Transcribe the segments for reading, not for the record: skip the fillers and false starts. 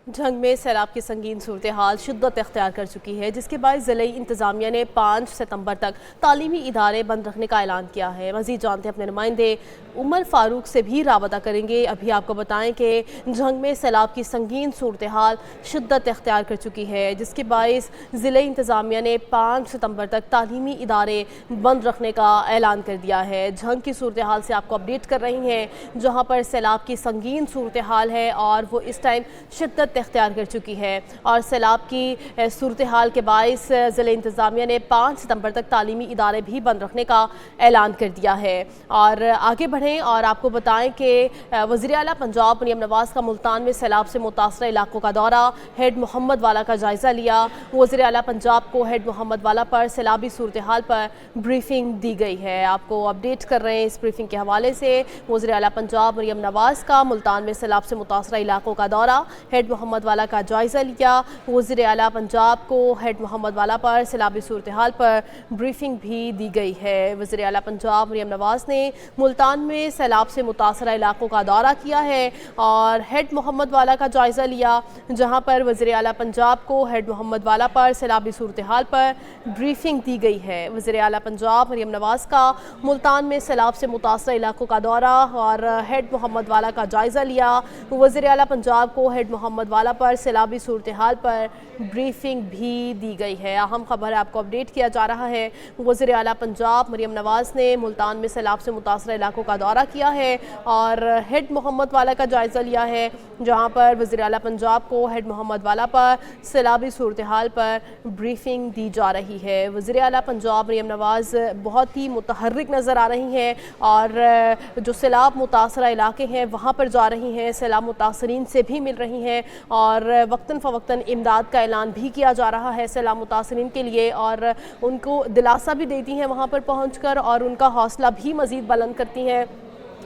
झंग में सैलाब की संगीन सूरत हाल शिद्दत इख्तियार कर चुकी है, जिसके बाद ज़िले इंतज़ामिया ने 5 सितंबर तक तालीमी इदारे बंद रखने का ऐलान किया है। मज़ीद जानते हैं अपने नुमाइंदे उमर फारूक से भी राबता करेंगे। अभी आपको बताएं कि झंग में सैलाब की संगीन सूरत हाल शिद्दत इख्तियार कर चुकी है, जिसके बायस ज़िले इंतज़ामिया ने 5 सितंबर तक तालीमी इदारे बंद रखने का ऐलान कर दिया है। झंग की सूरत हाल से आपको अपडेट कर रही हैं, जहाँ पर सैलाब की संगीन सूरत हाल है और वो इस टाइम शिद्दत इख्तियार कर चुकी है। और सैलाब की सूरत हाल के बायस ज़िले इंतज़ामिया ने 5 सितंबर तक तालीमी इदारे भी बंद रखने का ऐलान कर दिया है। और आगे बढ़ें और आपको बताएं कि वज़ीर आला पंजाब मरियम नवाज़ का मुल्तान में सैलाब से मुतासर इलाकों का दौरा, हेड मोहम्मद वाला का जायज़ा लिया। वज़ीर आला पंजाब को हेड मोहम्मद वाला पर सैलाबी सूरत हाल पर ब्रीफिंग दी गई है। आपको अपडेट कर रहे हैं इस ब्रीफिंग के हवाले से। वज़ीर आला पंजाब मरियम नवाज़ का मुल्तान में सैलाब से मुतासर इलाकों का दौरा, हेड मोहम्मद वाला का जायज़ा लिया। वज़ीर आला पंजाब को हेड मोहम्मद वाला पर सैलाबी सूरत हाल पर ब्रीफिंग भी दी गई है। वज़ीर आला पंजाब मरियम नवाज़ ने मुल्तान में सैलाब से मुतासर इलाकों का दौरा किया है और हेड मोहम्मद वाला का जायज़ा लिया, जहाँ पर वज़ीर आला पंजाब को हेड मोहम्मद वाला पर सैलाबी सूरत हाल पर ब्रीफिंग दी गई है। वज़ीर आला पंजाब मरियम नवाज़ का मुल्तान में सैलाब से मुतासर इलाकों का दौरा और हेड मोहम्मद वाला का जायज़ा लिया। वज़ीर आला पंजाब को हेड मोहम्मद वाला पर सैलाबी सूरत हाल पर ब्रीफिंग भी दी गई है। अहम खबर है, आपको अपडेट किया जा रहा है। वज़ीर आला पंजाब मरियम नवाज़ ने मुल्तान में सैलाब से मुतासर इलाकों का दौरा किया है और हेड मोहम्मद वाला का जायज़ा लिया है, जहाँ पर वज़ीर आला पंजाब को हेड मोहम्मद वाला पर सैलाबी सूरत हाल पर ब्रीफिंग दी जा रही है। वज़ीर आला पंजाब मरियम नवाज़ बहुत ही मुतहर्रिक नज़र आ रही हैं और जो सैलाब मुतासर इलाके हैं वहाँ पर जा रही हैं, सैलाब मुतासरीन से भी मिल रही हैं और वक्तन फ़वक्तन इमदाद का ऐलान भी किया जा रहा है सैलाब मुतासरीन के लिए और उनको दिलासा भी देती हैं वहाँ पर पहुँचकर और उनका हौसला भी मज़ीद बुलंद करती हैं।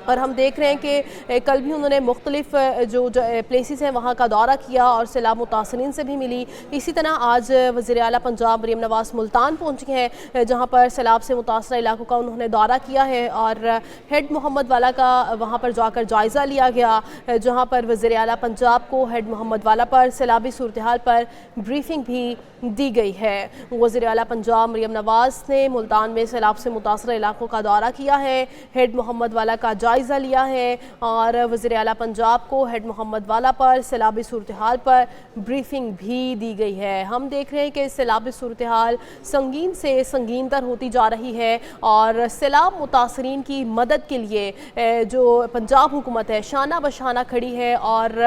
और हम देख रहे हैं कि कल भी उन्होंने मुख्तलिफ जो प्लेसेस हैं वहाँ का दौरा किया और सैलाब मुतासरीन से भी मिली। इसी तरह आज वज़ीर आला पंजाब मरियम नवाज़ मुल्तान पहुँची हैं, जहाँ पर सैलाब से मुतासर इलाकों का उन्होंने दौरा किया है और हेड मोहम्मद वाला का वहाँ पर जाकर जायज़ा लिया गया, जहाँ पर वज़ीर आला पंजाब को हेड मोहम्मद वाला पर सैलाबी सूरत हाल पर ब्रीफिंग भी दी गई है। वज़ीर आला पंजाब मरियम नवाज़ ने मुल्तान में सैलाब से मुतासर इलाकों का दौरा किया है, हेड मोहम्मद वाला का जायज़ा लिया है और वज़ीर आला पंजाब को हेड मोहम्मद वाला पर सैलाबी सूरत हाल पर ब्रीफिंग भी दी गई है। हम देख रहे हैं कि सैलाबी सूरत हाल संगीन से संगीन तर होती जा रही है और सैलाब मुतासरीन की मदद के लिए जो पंजाब हुकूमत है शाना बशाना खड़ी है और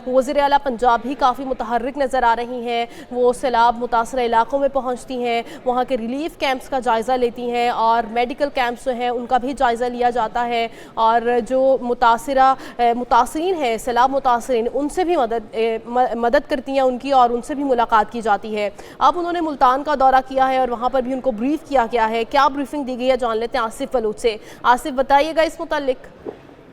वज़ीर आला पंजाब भी काफ़ी मुतहर्रिक नज़र आ रही हैं। वो सैलाब मुतासर इलाकों में पहुँचती हैं, वहाँ के रिलीफ कैंप्स का जायज़ा लेती हैं और मेडिकल कैंप्स जो हैं उनका भी जायज़ा लिया जाता है और जो मुतासरीन है सैलाब मुतासरीन उनसे भी मदद करती हैं उनकी और उनसे भी मुलाकात की जाती है। अब उन्होंने मुल्तान का दौरा किया है और वहाँ पर भी उनको ब्रीफ किया गया है। क्या ब्रीफिंग दी गई है जान लेते हैं आसिफ बलूच से। आसिफ बताइएगा इस मुतालिक।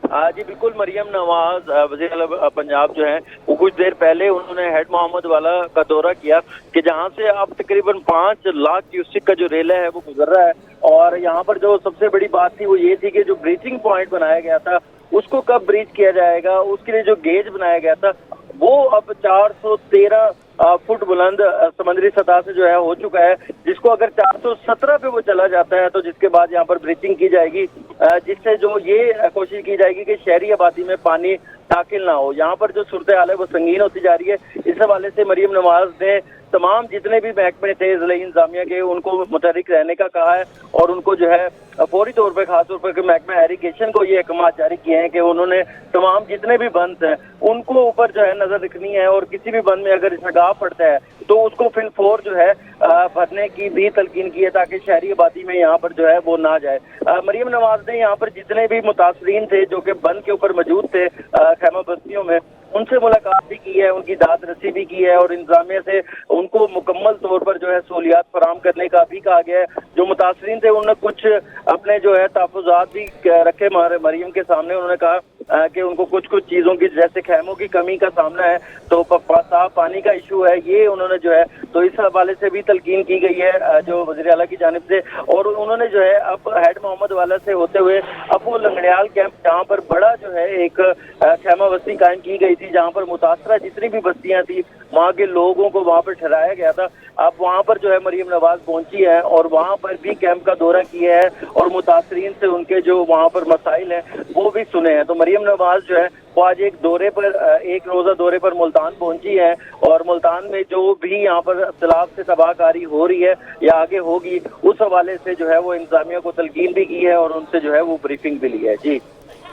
जी बिल्कुल, मरियम नवाज वज़ीर आला पंजाब जो है वो कुछ देर पहले उन्होंने हेड मोहम्मद वाला का दौरा किया कि जहां से अब तकरीबन 5 लाख क्यूसेक का जो रेला है वो गुजर रहा है और यहाँ पर जो सबसे बड़ी बात थी वो ये थी कि जो ब्रीचिंग पॉइंट बनाया गया था उसको कब ब्रीच किया जाएगा, उसके लिए जो गेज बनाया गया था वो अब 413 फुट बुलंद समुद्री सतह से जो है हो चुका है, जिसको अगर 417 पे वो चला जाता है तो जिसके बाद यहाँ पर ब्रीचिंग की जाएगी, जिससे जो ये कोशिश की जाएगी कि शहरी आबादी में पानी दाखिल ना हो। यहाँ पर जो सूरत हाल है वो संगीन होती जा रही है। इस हवाले से मरियम नवाज ने तमाम जितने भी महकमे थे ज़िले इंतज़ामिया के उनको मुतहर्रिक रहने का कहा है और उनको जो है फौरी तौर पर खासतौर पर महकमा इरिगेशन को ये अहकाम जारी किए हैं कि उन्होंने तमाम जितने भी बंद हैं उनको ऊपर जो है नजर रखनी है और किसी भी बंद में अगर इसगाव पड़ता है तो उसको फिर फोर जो है भरने की भी तलकीन की है ताकि शहरी आबादी में यहाँ पर जो है वो ना जाए। मरियम नवाज ने यहाँ पर जितने भी मुतासरीन थे जो कि बंद के ऊपर मौजूद थे खैमा बस्तियों में, उनसे मुलाकात भी की है, उनकी दाद रसी भी की है और इंतजामिया से उनको मुकम्मल तौर पर जो है सहूलियात फराहम करने का भी कहा गया है। जो मुतासरीन थे उन्होंने कुछ अपने जो है तहफ़्फ़ुज़ात भी रखे मरियम के सामने। उन्होंने कहा कि उनको कुछ कुछ चीज़ों की जैसे खैमों की कमी का सामना है, तो साफ पानी का इशू है, ये उन्होंने जो है तो इस हवाले से भी तलकीन की गई है जो वज़ीर आला की जानिब से। और उन्होंने जो है अब हेड मोहम्मद वाला से होते हुए अब वो लंगड़ियाल कैंप जहाँ पर बड़ा जो है एक खैमा बस्ती कायम की गई थी, जहाँ पर मुतासरा जितनी भी बस्तियाँ थी वहाँ के लोगों को वहाँ पर ठहराया गया था, अब वहाँ पर जो है मरियम नवाज पहुंची है और वहाँ पर भी कैंप का दौरा किया है और मुतासरीन से उनके जो वहाँ पर मसाइल हैं वो भी सुने हैं। तो मरियम नवाज जो है वो आज एक दौरे पर, एक रोजा दौरे पर मुल्तान पहुंची है और मुल्तान में जो भी यहाँ पर सैलाब से तबाहकारी हो रही है या आगे होगी, उस हवाले से जो है वो इंतजामिया को तलकीन भी की है और उनसे जो है वो ब्रीफिंग भी ली है। जी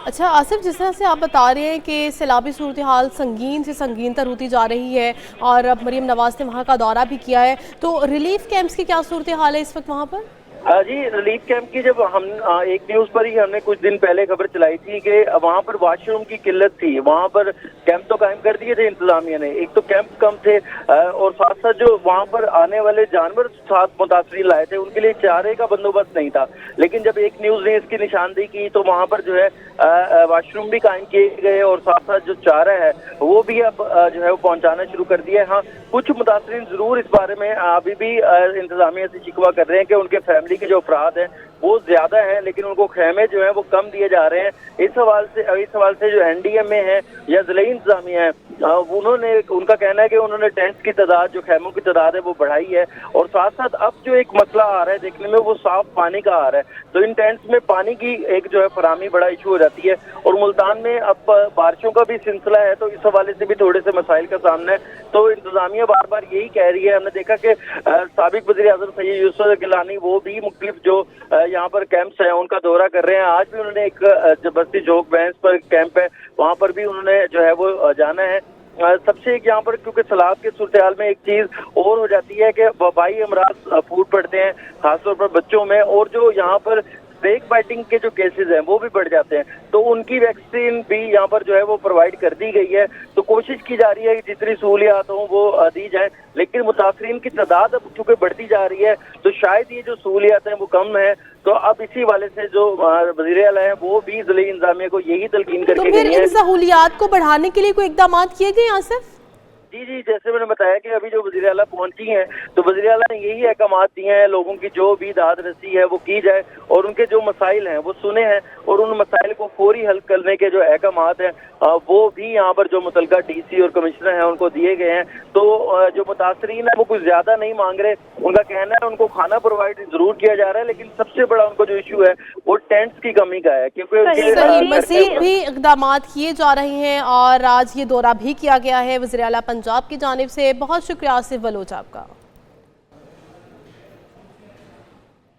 अच्छा आसिफ, जिस तरह से आप बता रहे हैं कि सैलाबी सूरत हाल संगीन से संगीन तर होती जा रही है और अब मरियम नवाज ने वहाँ का दौरा भी किया है, तो रिलीफ कैंप्स की क्या सूरत हाल है इस वक्त वहाँ पर? जी, रिलीफ कैंप की जब हम एक न्यूज पर ही हमने कुछ दिन पहले खबर चलाई थी कि वहाँ पर वॉशरूम की किल्लत थी, वहाँ पर कैंप तो कायम कर दिए थे इंतजामिया ने, एक तो कैंप कम थे और साथ साथ जो वहाँ पर आने वाले जानवर साथ मुतासरीन लाए थे उनके लिए चारे का बंदोबस्त नहीं था। लेकिन जब एक न्यूज ने इसकी निशानदेही की तो वहाँ पर जो है वॉशरूम भी कायम किए गए और साथ साथ जो चारा है वो भी अब जो है वो पहुँचाना शुरू कर दिया है। हाँ, कुछ मुतासरीन जरूर इस बारे में अभी भी इंतजामिया से शिकवा कर रहे हैं कि उनके फैमिली के जो अफराद हैं वो ज्यादा हैं लेकिन उनको खेमे जो है वो कम दिए जा रहे हैं। इस सवाल से जो NDMA है या ज़िले इंतजामिया है उन्होंने, उनका कहना है कि उन्होंने टेंट्स की तादाद, जो खेमों की तादाद है वो बढ़ाई है और साथ साथ अब जो एक मसला आ रहा है देखने में वो साफ पानी का आ रहा है, तो इन टेंट्स में पानी की एक जो है फराहमी बड़ा इशू हो जाती है और मुल्तान में अब बारिशों का भी सिलसिला है तो इस हवाले से भी थोड़े से मसाइल का सामना है। तो इंतजामिया बार बार यही कह रही है, हमने देखा कि साबिक वज़ीर आज़म सैयद यूसुफ गिलानी वो भी मुख्तलिफ जो यहाँ पर कैंप्स हैं उनका दौरा कर रहे हैं। आज भी उन्होंने एक बस्ती जोक बैंस पर कैंप है वहाँ पर भी उन्होंने जो है वो जाना है। सबसे एक यहाँ पर क्योंकि सैलाब के सूरत हाल में एक चीज और हो जाती है कि वबाई अमराज फूट पड़ते हैं खासतौर पर बच्चों में, और जो यहाँ पर स्नेक बाइटिंग के जो केसेस हैं वो भी बढ़ जाते हैं, तो उनकी वैक्सीन भी यहाँ पर जो है वो प्रोवाइड कर दी गई है। तो कोशिश की जा रही है कि जितनी सहूलियात हों वो दी जाए, लेकिन मुतासरीन की तादाद अब चूंकि बढ़ती जा रही है तो शायद ये जो सहूलियात हैं वो कम है। तो अब इसी वाले से जो वज़ीर आला है वो भी ज़िले इंतजामिया को यही तलकीन करके तो फिर इन सहूलियात को बढ़ाने के लिए कोई इक़दाम किए गए आसिफ? जी, जैसे मैंने बताया कि अभी जो वज़ीर आला पहुंची हैं तो वज़ीर आला ने यही अहकाम दिए हैं, लोगों की जो भी दाद रसी है वो की जाए और उनके जो मसाइल हैं वो सुने हैं और उन मसाइल को फौरी हल करने के जो अहकाम हैं वो भी यहाँ पर जो मुतलका DC और कमिश्नर हैं उनको दिए गए हैं। तो जो मुतासरीन है वो कुछ ज्यादा नहीं मांग रहे, उनका कहना है उनको खाना प्रोवाइड जरूर किया जा रहा है, लेकिन सबसे बड़ा उनको जो इशू है वो टेंट्स की कमी का है क्योंकि मज़ीद भी इक़दाम किए जा रहे हैं और आज ये दौरा भी किया गया है वज़ीर आला पंजाब की जानिब से। बहुत शुक्रिया आसिफ बलोच आपका।